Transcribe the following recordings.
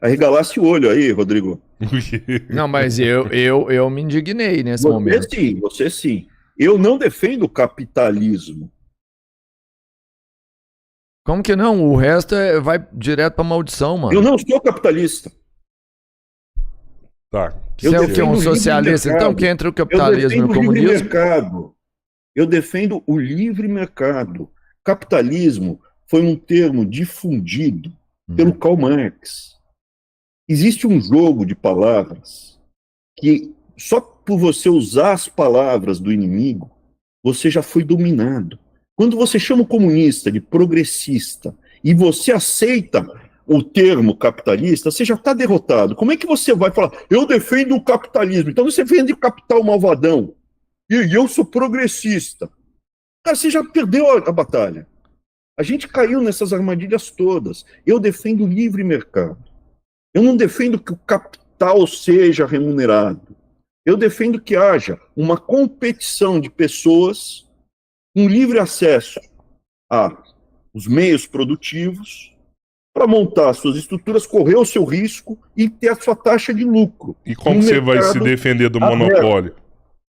Arregalasse o olho aí, Rodrigo. Não, mas eu me indignei nesse momento. Você sim. Eu não defendo o capitalismo. Como que não? O resto vai direto pra maldição, mano. Eu não sou capitalista. Tá. Você é o que? Um socialista? Então que entra o capitalismo e o comunismo? Eu defendo o livre mercado. Capitalismo foi um termo difundido pelo Karl Marx. Existe um jogo de palavras que só por você usar as palavras do inimigo, você já foi dominado. Quando você chama o comunista de progressista e você aceita o termo capitalista, você já está derrotado. Como é que você vai falar, eu defendo o capitalismo, então você vende o capital malvadão, e eu sou progressista? Cara, você já perdeu a batalha. A gente caiu nessas armadilhas todas. Eu defendo o livre mercado. Eu não defendo que o capital seja remunerado. Eu defendo que haja uma competição de pessoas com livre acesso aos meios produtivos para montar suas estruturas, correr o seu risco e ter a sua taxa de lucro. E como você vai se defender do monopólio?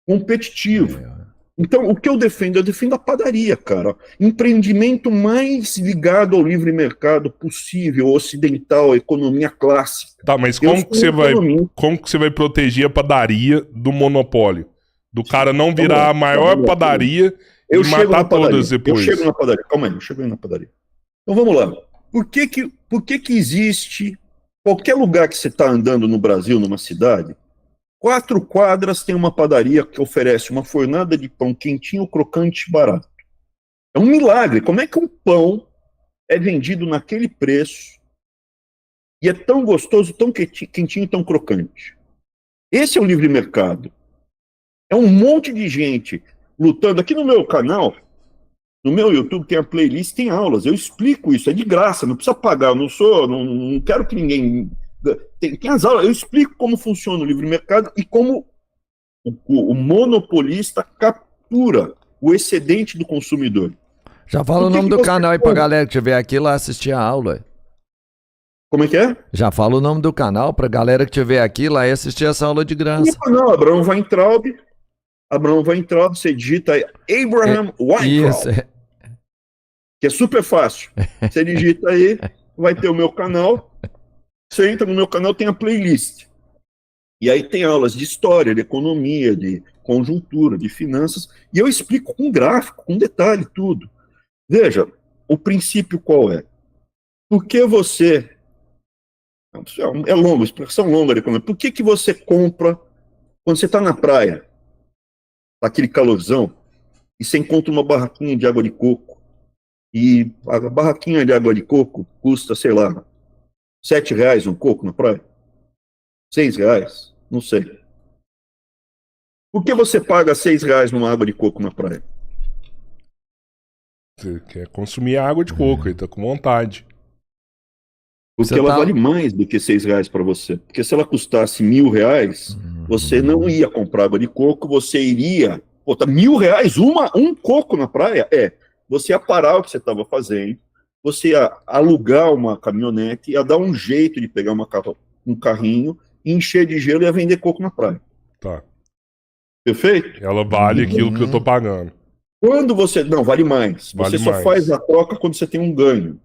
Competitivo. Então, o que eu defendo? Eu defendo a padaria, cara. Empreendimento mais ligado ao livre mercado possível, ocidental, economia clássica. Tá, mas como que você vai proteger a padaria do monopólio? Do cara não virar a maior padaria e matar todas depois? Eu chego na padaria. Calma aí, eu chego aí na padaria. Então vamos lá. Por que existe, qualquer lugar que você está andando no Brasil, numa cidade, 4 quadras tem uma padaria que oferece uma fornada de pão quentinho, crocante e barato. É um milagre. Como é que um pão é vendido naquele preço e é tão gostoso, tão quentinho, tão crocante? Esse é o livre mercado. É um monte de gente lutando. Aqui no meu canal, no meu YouTube, tem a playlist, tem aulas. Eu explico isso, é de graça, não precisa pagar. Eu não quero que ninguém... Tem as aulas, eu explico como funciona o livre mercado e como o monopolista captura o excedente do consumidor. Já fala o nome do canal aí pra galera que tiver aqui lá assistir a aula. Como é que é? Já fala o nome do canal pra galera que tiver aqui lá e assistir essa aula de graça. Meu canal, Abraão Weintraub, você digita aí, Abraham Weintraub. Isso, Que é super fácil. Você digita aí, vai ter o meu canal. Você entra no meu canal, tem a playlist. E aí tem aulas de história, de economia, de conjuntura, de finanças. E eu explico com gráfico, com detalhe, tudo. Veja, o princípio qual é? Por que você... É longo, expressão longa de economia. Por que você compra, quando você está na praia, aquele calorzão, e você encontra uma barraquinha de água de coco, e a barraquinha de água de coco custa, sei lá, R$7 um coco na praia? R$6? Não sei. Por que você paga R$6 numa água de coco na praia? Você quer consumir água de coco, ele tá com vontade. Porque ela vale mais do que R$6 para você. Porque se ela custasse R$1.000, você não ia comprar água de coco, você iria... Pô, tá R$1.000 um coco na praia? Você ia parar o que você estava fazendo, você ia alugar uma caminhonete, ia dar um jeito de pegar um carrinho, encher de gelo e ia vender coco na praia. Tá. Perfeito? Ela vale aquilo que eu tô pagando. Quando você... Não, vale mais. Você só faz a troca quando você tem um ganho.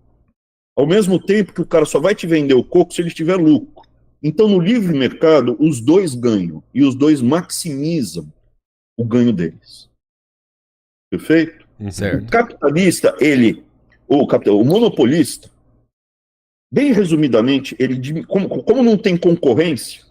Ao mesmo tempo que o cara só vai te vender o coco se ele tiver lucro. Então, no livre mercado, os dois ganham. E os dois maximizam o ganho deles. Perfeito? Certo. O capitalista, o monopolista, bem resumidamente, como não tem concorrência,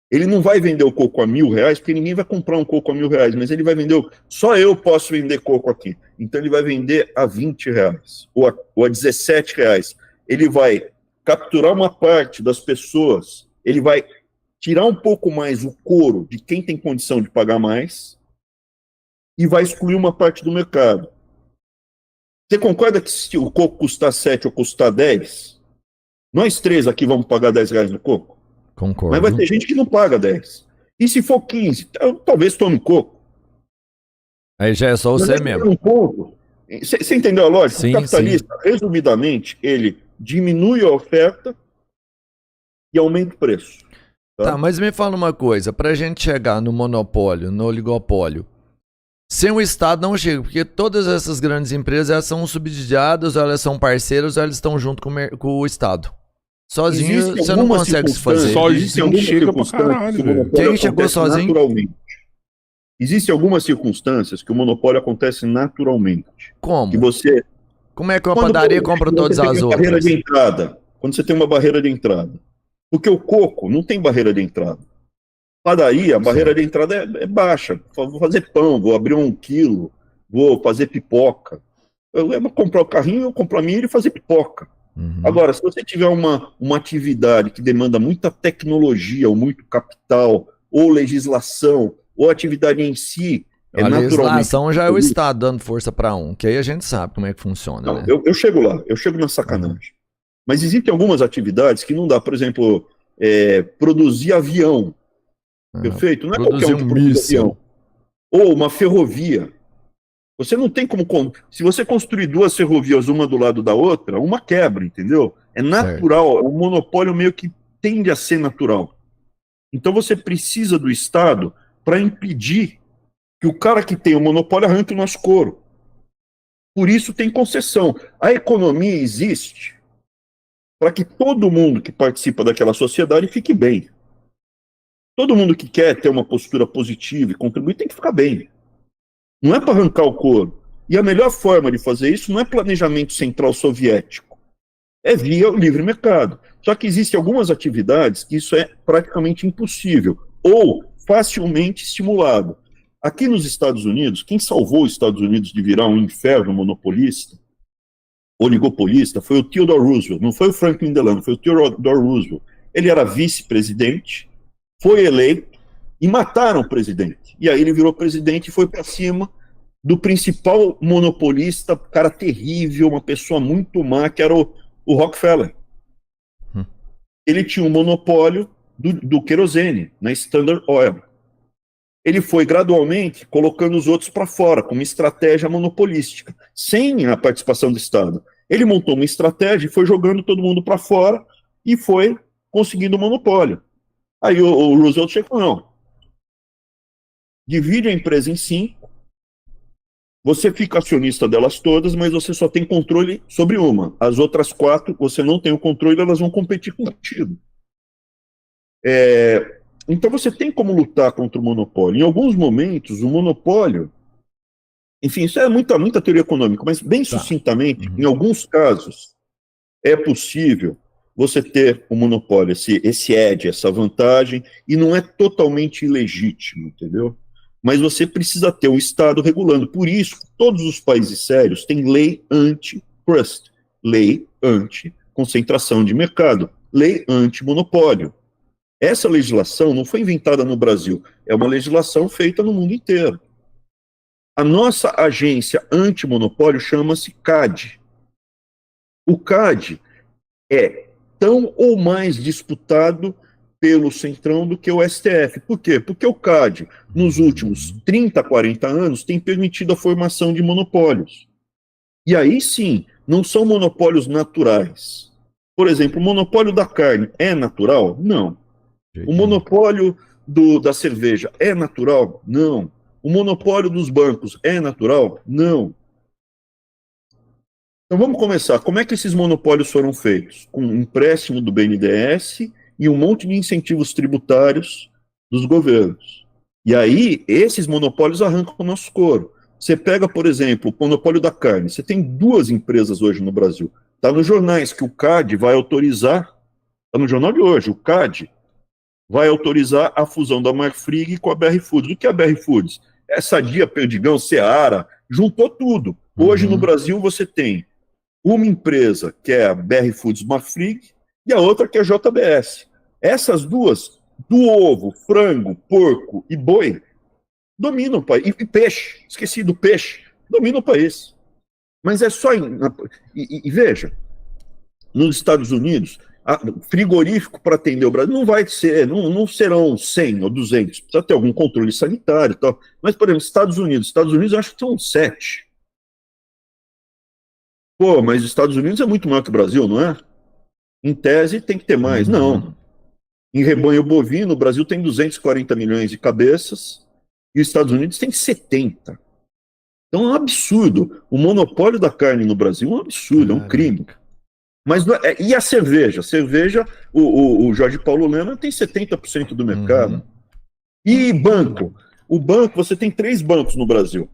ele não vai vender o coco a R$1.000, porque ninguém vai comprar um coco a R$1.000, mas ele vai vender, só eu posso vender coco aqui. Então ele vai vender a R$20, ou a R$17. Ele vai capturar uma parte das pessoas, ele vai tirar um pouco mais o couro de quem tem condição de pagar mais, e vai excluir uma parte do mercado. Você concorda que se o coco custar 7 ou custar 10, nós três aqui vamos pagar R$10 no coco? Concordo. Mas vai ter gente que não paga 10. E se for 15, eu talvez tome coco. Aí já é só você mesmo. Você entendeu a lógica? Sim, o capitalista, resumidamente, ele diminui a oferta e aumenta o preço. Tá, mas me fala uma coisa, pra gente chegar no monopólio, no oligopólio, sem o Estado não chega, porque todas essas grandes empresas elas são subsidiadas, ou elas são parceiras, ou elas estão junto com o Estado. Sozinho Existem você não algumas consegue se fazer. Sozinho chega pra caralho, velho. Quem chegou sozinho? Naturalmente. Existem algumas circunstâncias que o monopólio acontece naturalmente. Como? Que você, Como é que uma padaria compra todas as barreira outras? de entrada, quando você tem uma barreira de entrada. Porque o coco não tem barreira de entrada. Padaria, a barreira de entrada é baixa. Vou fazer pão, vou abrir 1 quilo, vou fazer pipoca. Eu vou comprar o carrinho, eu compro a milho e fazer pipoca. Agora, se você tiver uma atividade que demanda muita tecnologia, ou muito capital, ou legislação, ou atividade em si, a legislação já é o Estado dando força para um, que aí a gente sabe como é que funciona. Não, né? eu chego lá, eu chego na sacanagem. Mas existem algumas atividades que não dá, por exemplo, produzir avião. Perfeito? Não é qualquer um que produz avião. Ou uma ferrovia. Você não tem como... Se você construir 2 ferrovias uma do lado da outra, uma quebra, entendeu? É natural. O monopólio meio que tende a ser natural. Então você precisa do Estado para impedir que o cara que tem o monopólio arranque o nosso couro. Por isso tem concessão. A economia existe para que todo mundo que participa daquela sociedade fique bem. Todo mundo que quer ter uma postura positiva e contribuir tem que ficar bem. Não é para arrancar o couro. E a melhor forma de fazer isso não é planejamento central soviético. É via o livre mercado. Só que existem algumas atividades que isso é praticamente impossível. Ou facilmente estimulado. Aqui nos Estados Unidos, quem salvou os Estados Unidos de virar um inferno monopolista, oligopolista, foi o Theodore Roosevelt. Não foi o Franklin Delano, foi o Theodore Roosevelt. Ele era vice-presidente, foi eleito e mataram o presidente. E aí ele virou presidente e foi para cima do principal monopolista, cara terrível, uma pessoa muito má, que era o Rockefeller. Ele tinha um monopólio do querosene, na Standard Oil. Ele foi gradualmente colocando os outros para fora, com uma estratégia monopolística, sem a participação do Estado. Ele montou uma estratégia e foi jogando todo mundo para fora e foi conseguindo o monopólio. Aí o Roosevelt chegou, não. Divide a empresa em 5, você fica acionista delas todas, mas você só tem controle sobre uma. As outras 4, você não tem o controle, elas vão competir contigo. Então você tem como lutar contra o monopólio. Em alguns momentos, o monopólio... Enfim, isso é muita teoria econômica, mas bem sucintamente, em alguns casos, é possível você ter o monopólio, esse edge, essa vantagem, e não é totalmente ilegítimo, entendeu? Mas você precisa ter o Estado regulando. Por isso, todos os países sérios têm lei anti-trust, lei anti-concentração de mercado, lei anti-monopólio. Essa legislação não foi inventada no Brasil, é uma legislação feita no mundo inteiro. A nossa agência anti-monopólio chama-se CAD. O CAD é tão ou mais disputado pelo Centrão do que o STF. Por quê? Porque o CAD, nos últimos 30, 40 anos, tem permitido a formação de monopólios. E aí sim, não são monopólios naturais. Por exemplo, o monopólio da carne é natural? Não. O monopólio da cerveja é natural? Não. O monopólio dos bancos é natural? Não. Então vamos começar. Como é que esses monopólios foram feitos? Com um empréstimo do BNDES e um monte de incentivos tributários dos governos. E aí, esses monopólios arrancam o nosso couro. Você pega, por exemplo, o monopólio da carne. Você tem 2 empresas hoje no Brasil. Está nos jornais que o CAD vai autorizar, está no jornal de hoje, o CAD vai autorizar a fusão da Marfrig com a BR Foods. O que é a BR Foods? É Sadia, Perdigão, Seara, juntou tudo. Hoje no Brasil você tem uma empresa que é a BR Foods Marfrig e a outra que é a JBS. Essas 2, do ovo, frango, porco e boi, dominam o país. E peixe, esqueci do peixe, dominam o país. Mas é só... E veja, nos Estados Unidos, frigorífico para atender o Brasil não vai ser, não serão 100 ou 200, precisa ter algum controle sanitário e tal. Mas, por exemplo, Estados Unidos eu acho que são 7. Pô, mas os Estados Unidos é muito maior que o Brasil, não é? Em tese tem que ter mais. Não. Em rebanho bovino, o Brasil tem 240 milhões de cabeças e os Estados Unidos tem 70. Então é um absurdo. O monopólio da carne no Brasil é um absurdo, é um crime. Mas, e a cerveja? A cerveja, o Jorge Paulo Lemann tem 70% do mercado. E banco? O banco, você tem 3 bancos no Brasil.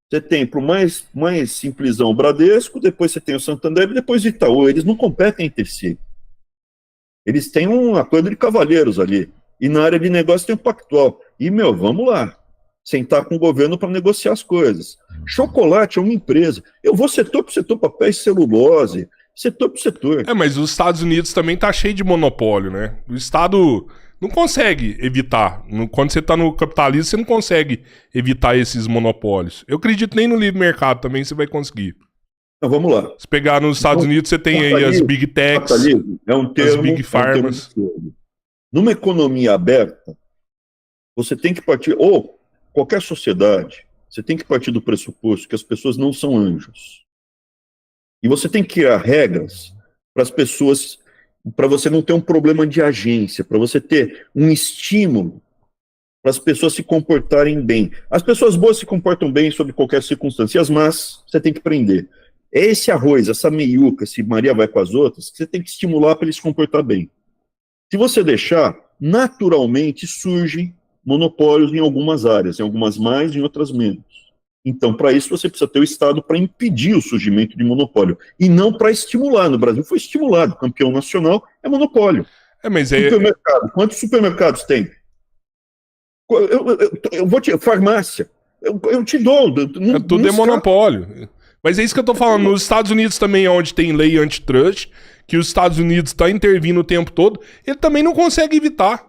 Você tem, para o mais simplesão, o Bradesco, depois você tem o Santander e depois o Itaú. Eles não competem entre si. Eles têm um acordo de cavalheiros ali. E na área de negócio tem o Pactual. E, vamos lá. Sentar com o governo para negociar as coisas. Chocolate é uma empresa. Eu vou setor por setor, papel e celulose, setor por setor. Mas os Estados Unidos também tá cheio de monopólio, né? O Estado não consegue evitar. Quando você tá no capitalismo, você não consegue evitar esses monopólios. Eu acredito nem no livre mercado também você vai conseguir. Então, vamos lá. Se pegar nos Estados Unidos, você tem aí as Big Techs, é um termo, as Big Pharmas. Numa economia aberta, você tem que partir, ou qualquer sociedade, você tem que partir do pressuposto que as pessoas não são anjos. E você tem que criar regras para as pessoas, para você não ter um problema de agência, para você ter um estímulo para as pessoas se comportarem bem. As pessoas boas se comportam bem sob qualquer circunstância, as más você tem que prender. É esse arroz, essa meiuca, se Maria vai com as outras, que você tem que estimular para ele se comportar bem. Se você deixar, naturalmente surgem monopólios em algumas áreas, em algumas mais, em outras menos. Então, para isso, você precisa ter o Estado para impedir o surgimento de monopólio, e não para estimular. No Brasil foi estimulado, campeão nacional é monopólio. Supermercado, quantos supermercados tem? Eu vou te... Farmácia, eu te dou. Tudo é monopólio. Mas é isso que eu tô falando. Nos Estados Unidos também, onde tem lei antitrust, que os Estados Unidos está intervindo o tempo todo, ele também não consegue evitar.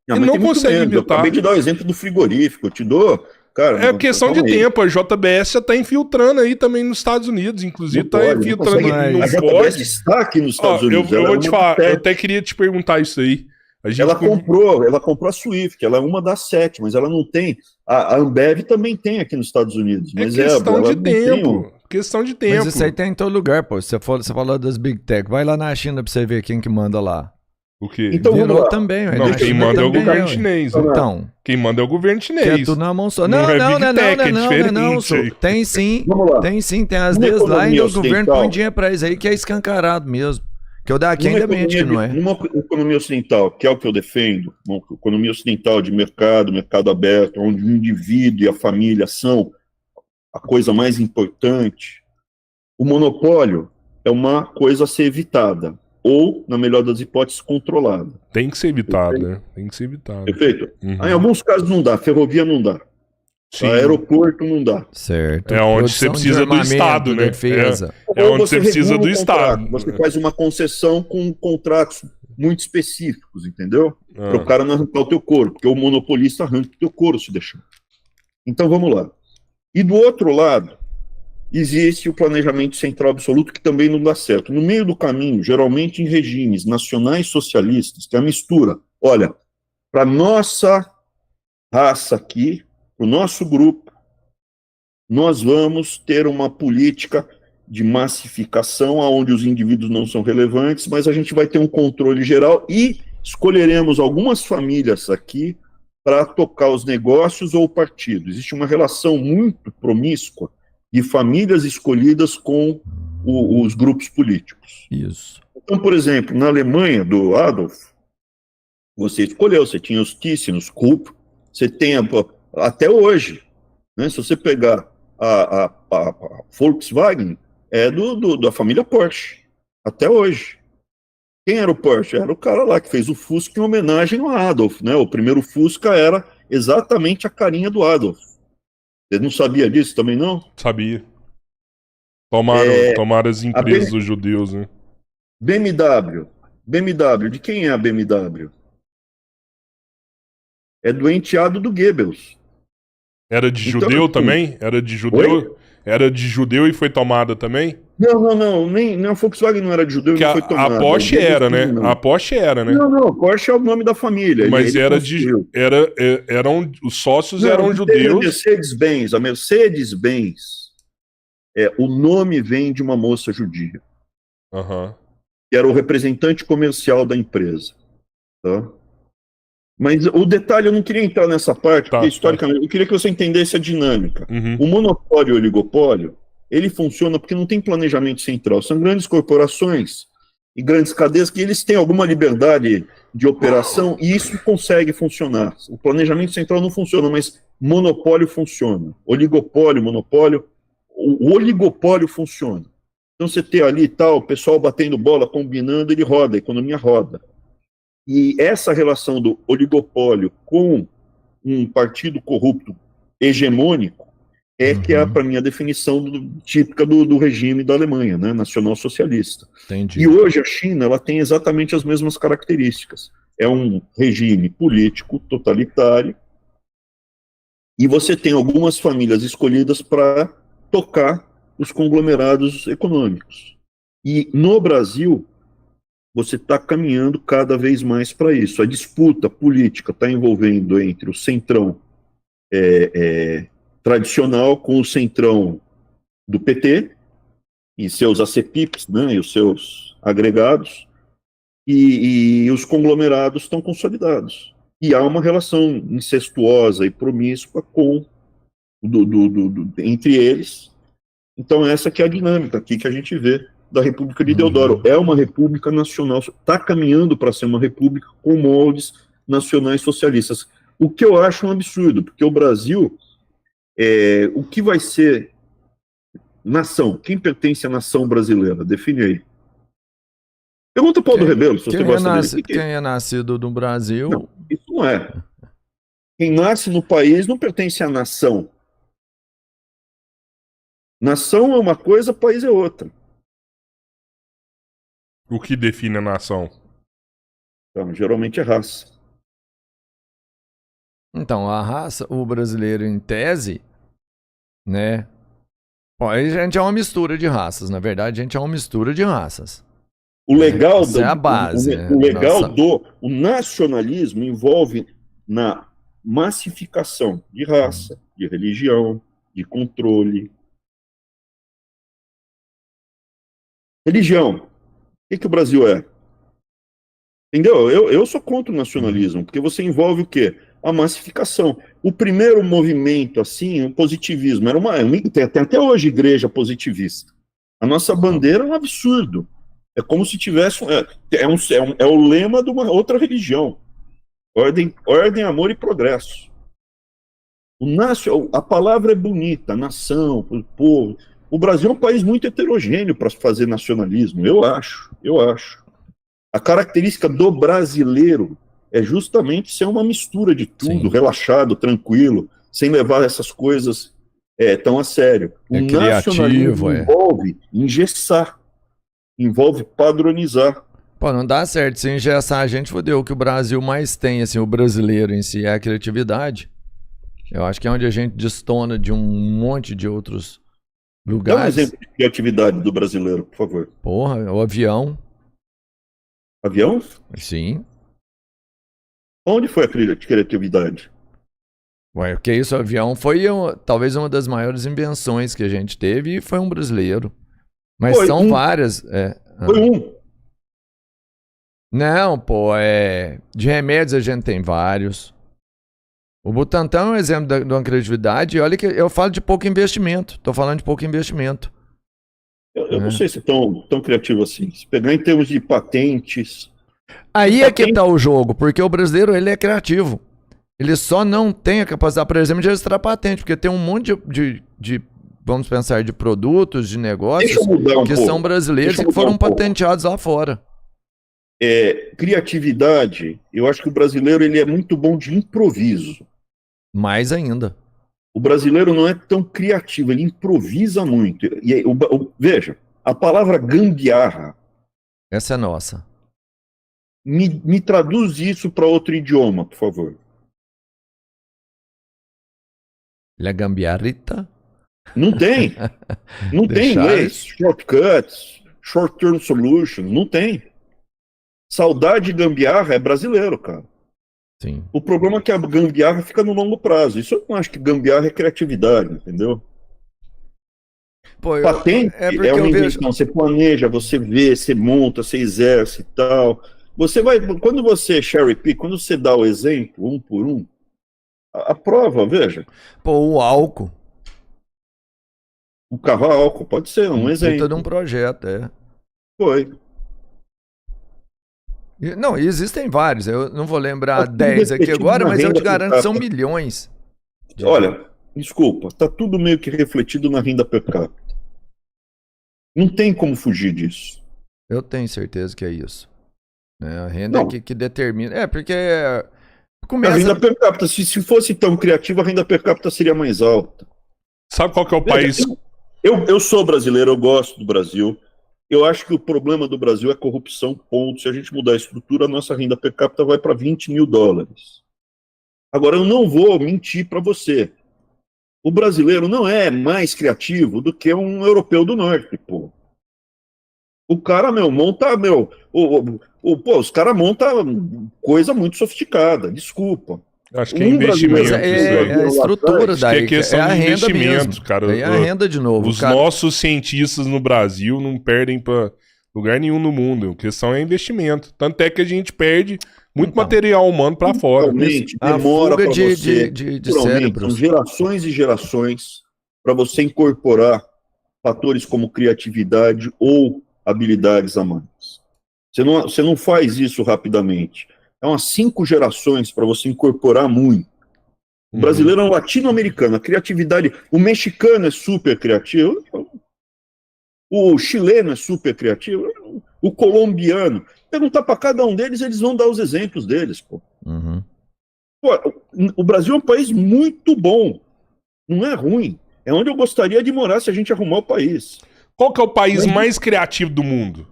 Ele não consegue evitar. Eu acabei de dar o exemplo do frigorífico, eu te dou... Cara, é questão de tempo, a JBS já está infiltrando aí também nos Estados Unidos, inclusive está infiltrando. A JBS está aqui nos Estados Unidos. Eu vou te falar, eu até queria te perguntar isso aí. Ela comprou a Swift, ela é uma das 7, mas ela não tem. A Ambev também tem aqui nos Estados Unidos. Mas questão de tempo. Questão de tempo. Mas isso aí tem em todo lugar, pô. Você falou das Big Tech. Vai lá na China pra você ver quem que manda lá. O quê? Então, virou também. Não, quem manda é o governo chinês. Então. Quem manda é o governo chinês. Que é tudo na mão só. Não. Tem sim. Tem sim. Tem as vezes lá e o governo põe dinheiro pra eles aí que é escancarado mesmo. Que o daqui ainda mente que não é. Numa economia ocidental, que é o que eu defendo, uma economia ocidental de mercado aberto, onde o indivíduo e a família são a coisa mais importante, o monopólio é uma coisa a ser evitada. Ou, na melhor das hipóteses, controlada. Tem que ser evitado, né? Tem que ser evitado. Perfeito? Em alguns casos não dá, ferrovia não dá. Aeroporto não dá. Certo. É onde você precisa do Estado, né? Defesa. É onde você precisa do Estado. Você faz uma concessão com contratos muito específicos, entendeu? Para o cara não arrancar o teu couro, porque o monopolista arranca o teu couro se deixar. Então vamos lá. E do outro lado, existe o planejamento central absoluto, que também não dá certo. No meio do caminho, geralmente em regimes nacionais socialistas, que é a mistura. Olha, para nossa raça aqui, para o nosso grupo, nós vamos ter uma política de massificação, onde os indivíduos não são relevantes, mas a gente vai ter um controle geral e escolheremos algumas famílias aqui para tocar os negócios ou o partido. Existe uma relação muito promíscua de famílias escolhidas com os grupos políticos. Isso. Então, por exemplo, na Alemanha, do Adolf, você escolheu, você tinha os Thyssen, os Krupp, você tem até hoje, né, se você pegar a Volkswagen, é da família Porsche, até hoje. Quem era o Porsche? Era o cara lá que fez o Fusca em homenagem ao Adolf, né? O primeiro Fusca era exatamente a carinha do Adolf. Você não sabia disso também, não? Sabia. Tomaram as empresas dos judeus, né? BMW, de quem é a BMW? É do enteado do Goebbels. Era de judeu também? Era de judeu? Oi? Era de judeu e foi tomada também? Não, nem a Volkswagen não era de judeu e não foi tomada. A Porsche era, né? Não. A Porsche era, né? Não, Porsche é o nome da família. Mas os sócios eram judeus. A Mercedes-Benz, o nome vem de uma moça judia. Uhum. Que era o representante comercial da empresa. Tá? Mas o detalhe, eu não queria entrar nessa parte, Tá, porque historicamente, eu queria que você entendesse a dinâmica. Uhum. O monopólio e o oligopólio, ele funciona porque não tem planejamento central. São grandes corporações e grandes cadeias que eles têm alguma liberdade de operação e isso consegue funcionar. O planejamento central não funciona, mas monopólio funciona. Oligopólio, monopólio, o oligopólio funciona. Então você tem ali tal, o pessoal batendo bola, combinando, ele roda, a economia roda. E essa relação do oligopólio com um partido corrupto hegemônico que é, para mim, a definição típica do regime da Alemanha, né, nacional-socialista. Entendi. E hoje a China ela tem exatamente as mesmas características. É um regime político totalitário e você tem algumas famílias escolhidas para tocar os conglomerados econômicos. E no Brasil, você está caminhando cada vez mais para isso. A disputa política está envolvendo entre o centrão tradicional com o centrão do PT e seus ACPIPs, né, e os seus agregados, e os conglomerados estão consolidados. E há uma relação incestuosa e promíscua entre eles. Então essa que é a dinâmica aqui que a gente vê da República de Deodoro. É uma república nacional, está caminhando para ser uma república com moldes nacionais socialistas. O que eu acho um absurdo, porque o Brasil, o que vai ser nação? Quem pertence à nação brasileira? Define aí. Pergunta para o Paulo Rebelo, se você gosta dele. Quem é nascido no Brasil... Não, isso não é. Quem nasce no país não pertence à nação. Nação é uma coisa, país é outra. O que define a nação? Então, geralmente é raça. Então, a raça, o brasileiro em tese, né? Bom, a gente é uma mistura de raças, na verdade, a gente é uma mistura de raças. O legal, é a base, o legal o nacionalismo envolve na massificação de raça, de religião, de controle. Religião. O que o Brasil é? Entendeu? Eu sou contra o nacionalismo, porque você envolve o quê? A massificação. O primeiro movimento, assim, o positivismo, tem até hoje igreja positivista. A nossa bandeira é um absurdo. É como se tivesse... É o lema de uma outra religião. Ordem, amor e progresso. A palavra é bonita, nação, povo. O Brasil é um país muito heterogêneo para fazer nacionalismo, eu acho. A característica do brasileiro é justamente ser uma mistura de tudo, Sim. Relaxado, tranquilo, sem levar essas coisas tão a sério. O nacionalismo envolve engessar, envolve padronizar. Pô, não dá certo. Se engessar a gente, fodeu. O que o Brasil mais tem, assim, o brasileiro em si, é a criatividade. Eu acho que é onde a gente destona de um monte de outros lugares. Dá um exemplo de criatividade do brasileiro, por favor. Porra, o avião. Avião? Sim. Onde foi a criatividade? Ué, porque isso, o avião foi talvez uma das maiores invenções que a gente teve e foi um brasileiro. Mas são várias. Foi um. Não, pô, de remédios a gente tem vários. O Butantan é um exemplo de uma criatividade. E olha que eu falo de pouco investimento. Tô falando de pouco investimento. Eu não sei se é tão criativo assim. Se pegar em termos de patentes... Aí é que tá o jogo, porque o brasileiro, ele é criativo. Ele só não tem a capacidade, por exemplo, de registrar patente, porque tem um monte de vamos pensar, de produtos, de negócios que são brasileiros e que foram patenteados lá fora. Criatividade, eu acho que o brasileiro ele é muito bom de improviso. Mais ainda. O brasileiro não é tão criativo, ele improvisa muito. E veja, a palavra gambiarra... Essa é nossa. Me traduz isso para outro idioma, por favor. La gambiarrita? Não tem. Não tem inglês. Shortcuts, short-term solutions, não tem. Saudade e gambiarra é brasileiro, cara. Sim. O problema é que a gambiarra fica no longo prazo. Isso eu não acho que gambiarra é criatividade, entendeu? Patente é uma invenção. Você planeja, você vê, você monta, você exerce e tal. Quando você cherry pick, quando você dá o exemplo, um por um, a prova, veja. Pô, o álcool. O carro a álcool pode ser um exemplo. De um projeto, é. Foi. Não, e existem vários. Eu não vou lembrar Tá 10 aqui refletido agora, na mas eu te renda garanto per que são capita. milhões. Olha, desculpa, tá tudo meio que refletido na renda per capita. Não tem como fugir disso. Eu tenho certeza que é isso. A renda Não. que determina. É, porque A começa. renda per capita, se fosse tão criativa, a renda per capita seria mais alta. Sabe qual que é o país? Eu sou brasileiro, eu gosto do Brasil. Eu acho que o problema do Brasil é corrupção, ponto. Se a gente mudar a estrutura, a nossa renda per capita vai para $20 mil. Agora, eu não vou mentir para você. O brasileiro não é mais criativo do que um europeu do norte, pô. O cara, monta, os caras montam coisa muito sofisticada, desculpa. Acho que é investimento. É a estrutura Acho daí, que é questão é a de renda investimento, mesmo. cara. É a renda de novo. Os nossos cientistas no Brasil não perdem para lugar nenhum no mundo. A questão é investimento. Tanto é que a gente perde muito material humano para fora. Realmente, A demora fuga para você. de cérebros. São gerações e gerações para você incorporar fatores como criatividade ou habilidades a mais. Você não faz isso rapidamente. É umas 5 gerações para você incorporar muito. O brasileiro é um latino-americano, a criatividade. O mexicano é super criativo. O chileno é super criativo. O colombiano. Perguntar para cada um deles, eles vão dar os exemplos deles. Pô. Uhum. Pô, o Brasil é um país muito bom. Não é ruim. É onde eu gostaria de morar se a gente arrumar o país. Qual que é o país mais criativo do mundo?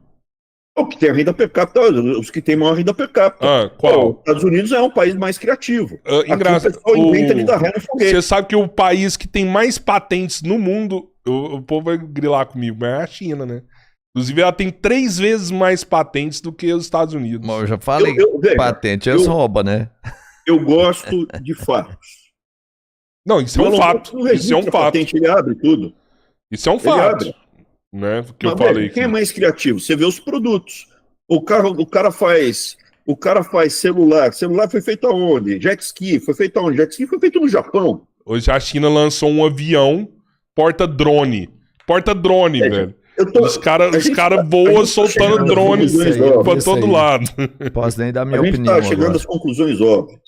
O que tem a renda per capita, os que têm maior renda per capita. Qual? Os Estados Unidos é um país mais criativo. Engraçado. Aqui o pessoal inventa de dar ré no foguete. Você sabe que o país que tem mais patentes no mundo, o povo vai grilar comigo, mas é a China, né? Inclusive, ela tem 3 vezes mais patentes do que os Estados Unidos. Bom, eu já falei, patente eles roubam, né? Eu gosto de fatos. Não, isso é um fato. Isso é um fato. Patente, ele abre tudo. Isso é um fato. Né, que eu falei quem é mais criativo? Você vê os produtos. O cara faz celular. Celular foi feito aonde? Jet ski foi feito aonde? Jet ski foi feito no Japão. Hoje a China lançou um avião porta-drone. Porta-drone, velho. Os caras voam soltando drone pra todo lado. Posso nem dar minha opinião. A gente tá chegando às conclusões óbvias.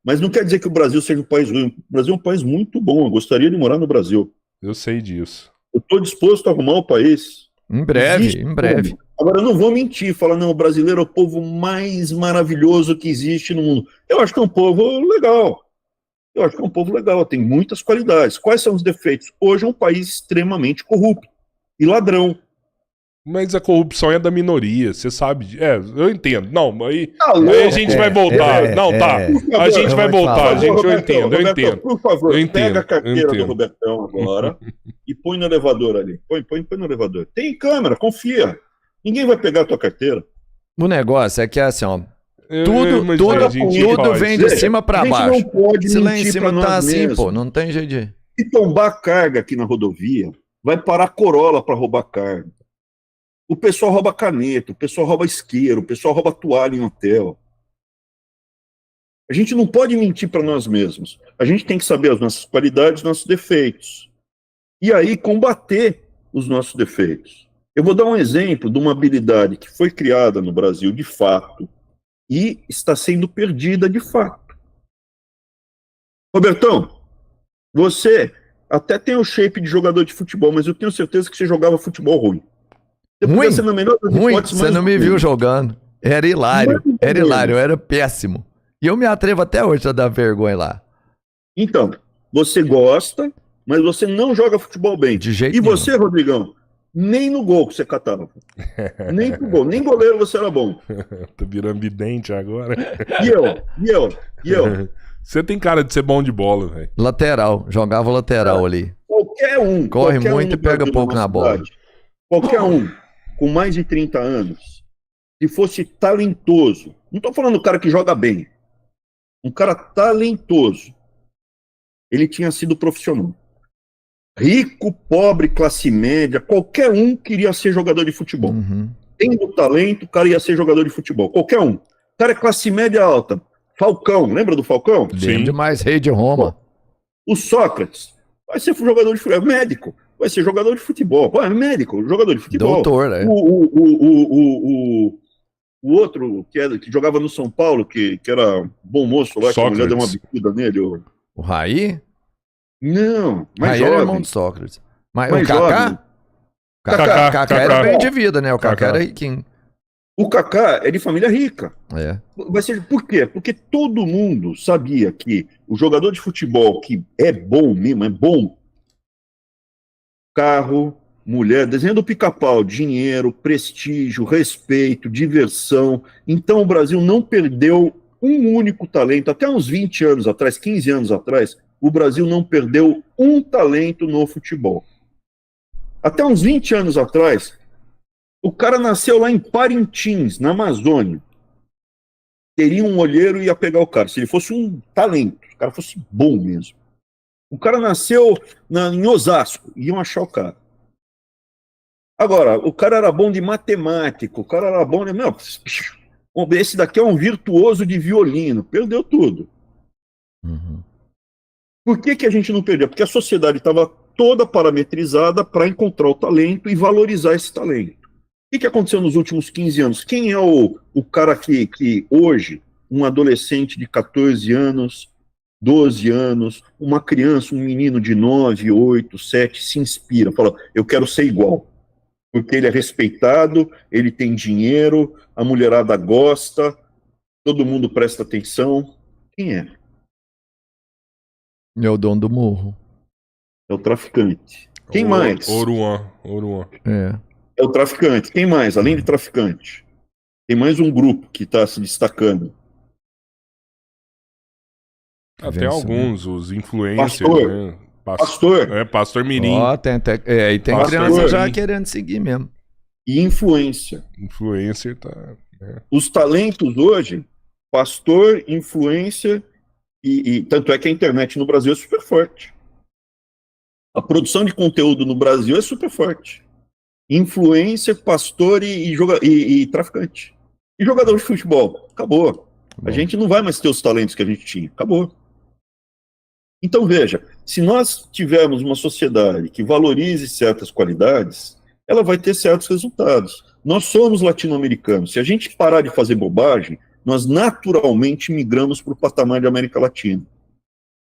Mas não quer dizer que o Brasil seja um país ruim. O Brasil é um país muito bom. Eu gostaria de morar no Brasil. Eu sei disso. Eu estou disposto a arrumar o país. Em breve, em breve. Agora, eu não vou mentir, falar, não, o brasileiro é o povo mais maravilhoso que existe no mundo. Eu acho que é um povo legal. Tem muitas qualidades. Quais são os defeitos? Hoje é um país extremamente corrupto e ladrão. Mas a corrupção é da minoria, você sabe. Eu entendo. Não, aí a gente vai voltar. A gente vai voltar, eu entendo. Por favor, pega a carteira do Robertão agora e põe no elevador ali. Põe no elevador. Tem câmera, confia. Ninguém vai pegar a tua carteira. O negócio é que é assim, ó. Tudo vem de cima pra baixo. Não pode se lá em cima tá assim, mesmos. pô, não tem jeito de... Se tombar carga aqui na rodovia, vai parar Corolla para roubar carga. O pessoal rouba caneta, o pessoal rouba isqueiro, o pessoal rouba toalha em hotel. A gente não pode mentir para nós mesmos. A gente tem que saber as nossas qualidades, nossos defeitos. E aí combater os nossos defeitos. Eu vou dar um exemplo de uma habilidade que foi criada no Brasil de fato e está sendo perdida de fato. Robertão, você até tem o shape de jogador de futebol, mas eu tenho certeza que você jogava futebol ruim. Ruim, você não me viu jogando. Era hilário, eu era péssimo. E eu me atrevo até hoje a dar vergonha lá. Então, você gosta, mas você não joga futebol bem. De jeito nenhum. E você, Rodrigão, nem no gol que você catava. Nem pro gol, nem goleiro você era bom. Tô virando vidente agora. E eu? Você tem cara de ser bom de bola, velho. Lateral, jogava lateral ali. Qualquer um. Corre muito e pega pouco na bola. Qualquer um com mais de 30 anos, se fosse talentoso, não estou falando do cara que joga bem, um cara talentoso, ele tinha sido profissional. Rico, pobre, classe média, qualquer um queria ser jogador de futebol. Uhum. Tendo talento, o cara ia ser jogador de futebol. Qualquer um. O cara é classe média alta. Falcão, lembra do Falcão? Lembro demais, rei de Roma. O Sócrates vai ser jogador de futebol. Médico, vai ser jogador de futebol. Pô, é médico, jogador de futebol. Doutor, né? O outro que jogava no São Paulo, que era bom moço lá, Sócrates. Que a mulher deu uma bicuda nele. O Raí? Não, mais Raí jovem. era irmão do Sócrates. Mas mais o Kaká? Kaká era bem de vida, né? O Kaká era riquinho. O Kaká é de família rica. É. Vai ser, por quê? Porque todo mundo sabia que o jogador de futebol que é bom mesmo, é bom, carro, mulher, desenho do Pica-Pau, dinheiro, prestígio, respeito, diversão. Então o Brasil não perdeu um único talento. Até uns 20 anos atrás, 15 anos atrás, o Brasil não perdeu um talento no futebol. Até uns 20 anos atrás, o cara nasceu lá em Parintins, na Amazônia. Teria um olheiro e ia pegar o cara. Se ele fosse um talento, se o cara fosse bom mesmo. O cara nasceu em Osasco, iam achar o cara. Agora, o cara era bom de matemática, o cara era bom de... Meu, esse daqui é um virtuoso de violino. Perdeu tudo. Uhum. Por que a gente não perdeu? Porque a sociedade estava toda parametrizada para encontrar o talento e valorizar esse talento. O que aconteceu nos últimos 15 anos? Quem é o cara que hoje, um adolescente de 14 anos, 12 anos, uma criança, um menino de 9, 8, 7, se inspira, fala, eu quero ser igual. Porque ele é respeitado, ele tem dinheiro, a mulherada gosta, todo mundo presta atenção. Quem é? É o dono do morro. É o traficante. Quem mais? Oruan. É o traficante. Quem mais? Além de traficante. Tem mais um grupo que está se destacando. Até alguns, os influencers, Pastor. né? Pastor. Pastor Mirim. E tem Pastor criança já querendo seguir mesmo. E influência. Influencer tá... Os talentos hoje, pastor, influência, e tanto é que a internet no Brasil é super forte. A produção de conteúdo no Brasil é super forte. Influência, pastor e traficante. E jogador de futebol. Acabou. A gente não vai mais ter os talentos que a gente tinha. Acabou. Então, veja, se nós tivermos uma sociedade que valorize certas qualidades, ela vai ter certos resultados. Nós somos latino-americanos. Se a gente parar de fazer bobagem, nós naturalmente migramos para o patamar da América Latina.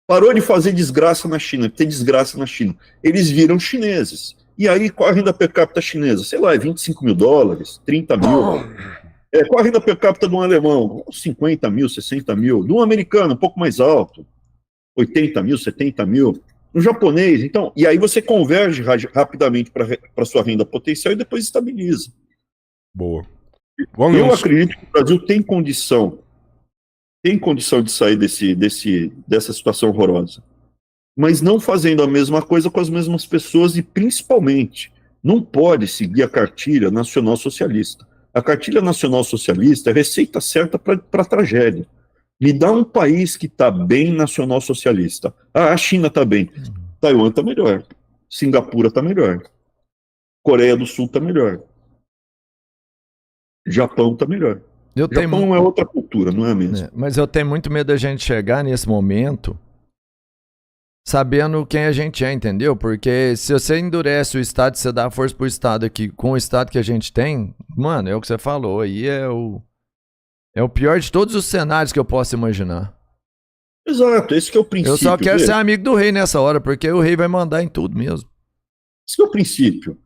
Parou de fazer desgraça na China, ter desgraça na China. Eles viram chineses. E aí, qual a renda per capita chinesa? Sei lá, é 25 mil dólares, 30 mil. Qual a renda per capita de um alemão? 50 mil, 60 mil. De um americano, um pouco mais alto. 80 mil, 70 mil. No japonês, então. E aí você converge rapidamente para sua renda potencial e depois estabiliza. Boa. Eu acredito que o Brasil tem condição de sair dessa situação horrorosa. Mas não fazendo a mesma coisa com as mesmas pessoas e, principalmente, não pode seguir a cartilha nacional-socialista. A cartilha nacional-socialista é a receita certa para a tragédia. Me dá um país que está bem nacional-socialista. A China está bem. Taiwan está melhor. Singapura está melhor. Coreia do Sul está melhor. Japão está melhor. Japão é outra cultura, não é a mesma. Mas eu tenho muito medo da gente chegar nesse momento sabendo quem a gente é, entendeu? Porque se você endurece o Estado, você dá força pro Estado aqui, com o Estado que a gente tem, mano, é o que você falou, aí é o pior de todos os cenários que eu posso imaginar. Exato, esse que é o princípio. Eu só quero ser amigo do rei nessa hora, porque o rei vai mandar em tudo mesmo. Esse que é o princípio.